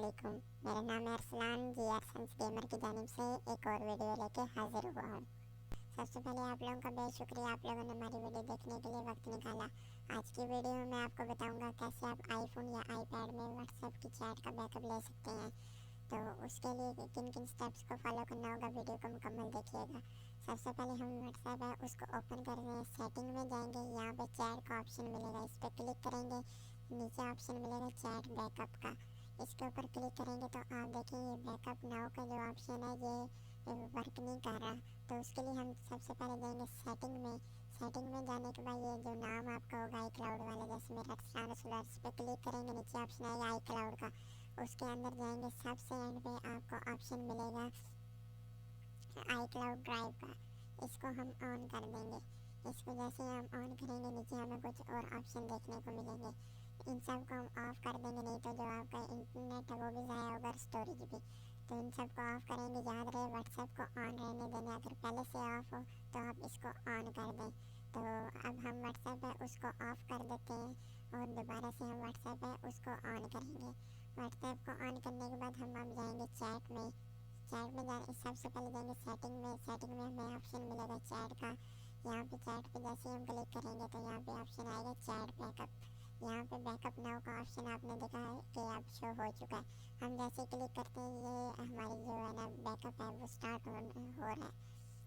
वालेकुम। मेरा नाम है अरसलान जी, अरसन्स गेमर की जानिब से एक और वीडियो लेके हाजिर हुआ हूँ। सबसे पहले आप लोगों का बहुत शुक्रिया, आप लोगों ने हमारी वीडियो देखने के लिए वक्त निकाला। आज की वीडियो में मैं आपको बताऊंगा कैसे आप आईफोन या आईपैड में व्हाट्सएप की चैट का बैकअप ले सकते हैं। तो उसके लिए किन किन स्टेप्स को फॉलो करना होगा, वीडियो को मुकम्मल देखिएगा। सबसे पहले हम व्हाट्सएप है उसको ओपन कर रहे हैं, सेटिंग में जाएंगे, यहाँ पे चैट का ऑप्शन मिलेगा, इस पर क्लिक करेंगे। नीचे ऑप्शन मिलेगा चैट बैकअप का, इसके ऊपर क्लिक करेंगे तो आप देखें ये बैकअप नाउ का जो ऑप्शन है ये वर्क नहीं कर रहा। तो उसके लिए हम सबसे पहले जाएंगे सेटिंग में। सेटिंग में जाने के बाद ये जो नाम आपका होगा आई क्लाउड वाला, जैसे मेरा अरसलान रसूल, इस पर क्लिक करेंगे, नीचे ऑप्शन आएगा आई क्लाउड का, उसके अंदर जाएंगे, सबसे एंड पे आपको ऑप्शन मिलेगा आई क्लाउड ड्राइव का, इसको हम ऑन कर देंगे। इसको जैसे हम ऑन करेंगे नीचे हमें कुछ और ऑप्शन देखने को मिलेंगे, इन सब को हम ऑफ कर देंगे, नहीं तो जो आपका इंटरनेट है वो भी ज़ाया होगा, स्टोरेज भी। तो इन सब को ऑफ करेंगे। याद रहे व्हाट्सएप को ऑन रहने देना, अगर पहले से ऑफ हो तो आप इसको ऑन कर दें। तो अब हम व्हाट्सएप है उसको ऑफ कर देते हैं और दोबारा से हम व्हाट्सएप है उसको ऑन करेंगे। व्हाट्सएप को ऑन करने के बाद हम अब जाएंगे चैट में। चैट में जाने सबसे पहले जाएंगे सेटिंग में। सेटिंग में हमें ऑप्शन मिलेगा चैट का, यहाँ पे चैट पे जैसे हम क्लिक करेंगे तो यहाँ पे ऑप्शन आएगा चैट बैकअप। यहाँ पे बैकअप नाउ का ऑप्शन आपने देखा है कि अब शो हो चुका है। हम जैसे क्लिक करते हैं ये हमारी जो है ना बैकअप है वो स्टार्ट हो रहा है।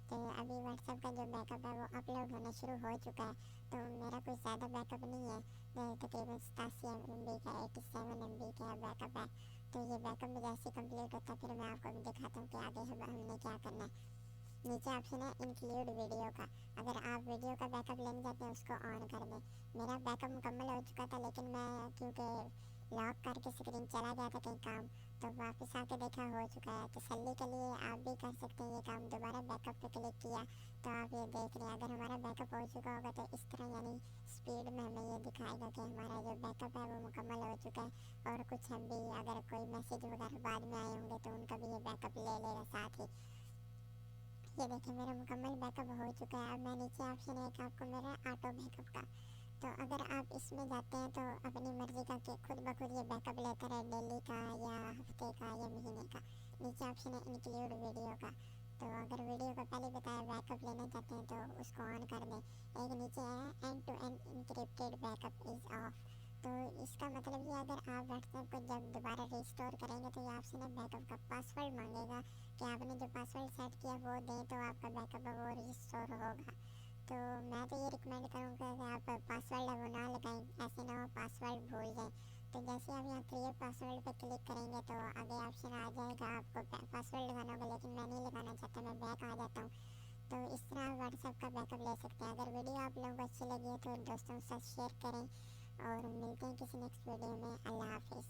तो अभी व्हाट्सएप का जो बैकअप है वो अपलोड होना शुरू हो चुका है। तो मेरा कोई ज़्यादा बैकअप नहीं है, तकरीबन 87 MB का, 87 MB का बैकअप है। तो ये बैकअप जैसे कंप्लीट होता है फिर मैं आपको भी दिखाता हूँ कि आगे हमने क्या करना है। नीचे ऑप्शन है इंक्लूड वीडियो का, अगर आप वीडियो का बैकअप लेने जाते हैं उसको ऑन कर दें। मेरा बैकअप मुकम्मल हो चुका था, लेकिन मैं क्योंकि लॉक करके स्क्रीन चला गया था कहीं काम, तो वापस आके देखा हो चुका है। तसल्ली के लिए आप भी कर सकते हैं ये काम। दोबारा बैकअप पे क्लिक किया तो आप ये देख रहे हैं अगर हमारा बैकअप हो चुका होगा तो इस तरह यानी स्पीड में हमें ये दिखाएगा कि हमारा जो बैकअप है वो मुकम्मल हो चुका है। और कुछ हम भी अगर कोई मैसेज वगैरह बाद में आए होंगे तो उनका भी ये बैकअप ले लेगा साथ ही। ये देखिए मेरा मुकम्मल बैकअप हो चुका है। अब मैं नीचे ऑप्शन है कि आपको मेरा ऑटो बैकअप का, तो अगर आप इसमें जाते हैं तो अपनी मर्ज़ी का कि खुद ब खुद ये बैकअप लेता है डेली का या हफ्ते का या महीने का। नीचे ऑप्शन है इंक्लूड वीडियो का, तो अगर वीडियो का पहले बताया बैकअप लेना चाहते हैं तो उसको ऑन कर दें। एक नीचे है end to end encrypted backup is off, तो इसका मतलब ये अगर आप व्हाट्सएप को जब दोबारा रिस्टोर करेंगे तो ये ऑप्शन है बैकअप का पासवर्ड मांगेगा कि आपने जो पासवर्ड सेट किया वो दें तो आपका बैकअप है वो रिस्टोर होगा। तो मैं तो ये रिकमेंड करूँगा कि आप पासवर्ड है वो ना लगाएं, ऐसे ना हो पासवर्ड भूल जाएं। तो जैसे आप यहाँ क्रिएट पासवर्ड पे क्लिक करेंगे तो आगे ऑप्शन आ जाएगा आपको पासवर्ड लगाना होगा, लेकिन मैं नहीं लगाना चाहता, मैं बैक आ जाता हूँ। तो इस तरह आप व्हाट्सएप का बैकअप ले सकते हैं। अगर वीडियो आप लोगों को अच्छी लगी है तो दोस्तों के साथ शेयर करें और मिलते हैं किसी नेक्स्ट वीडियो में। अल्लाह हाफिज़।